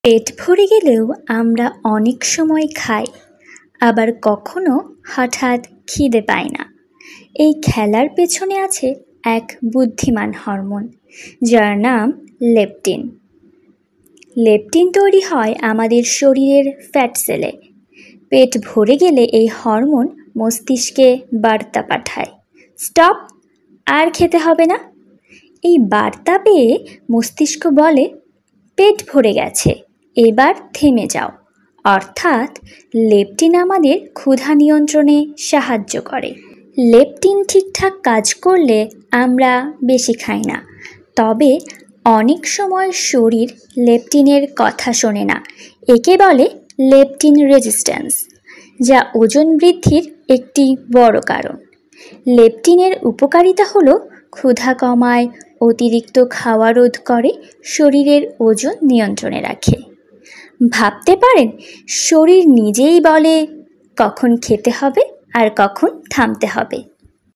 পেট ভরে গেলেও আমরা অনেক সময় খাই, আবার কখনো হঠাৎ খিদে পাই না। এই খেলার পেছনে আছে এক বুদ্ধিমান হরমোন, যার নাম লেপটিন। লেপটিন তৈরি হয় আমাদের শরীরের ফ্যাট সেলে। পেট ভরে গেলে এই হরমোন মস্তিষ্কে বার্তা পাঠায়, স্টপ, আর খেতে হবে না। এই বার্তা পেয়ে মস্তিষ্ক বলে, পেট ভরে গেছে, এবার থেমে যাও। অর্থাৎ লেপটিন আমাদের ক্ষুধা নিয়ন্ত্রণে সাহায্য করে। লেপটিন ঠিকঠাক কাজ করলে আমরা বেশি খাই না, তবে অনেক সময় শরীর লেপটিনের কথা শোনে না। একে বলে লেপটিন রেজিস্ট্যান্স, যা ওজন বৃদ্ধির একটি বড় কারণ। লেপটিনের উপকারিতা হলো ক্ষুধা কমায়, অতিরিক্ত খাওয়া রোধ করে, শরীরের ওজন নিয়ন্ত্রণে রাখে। ভাবতে পারেন, শরীর নিজেই বলে কখন খেতে হবে আর কখন থামতে হবে।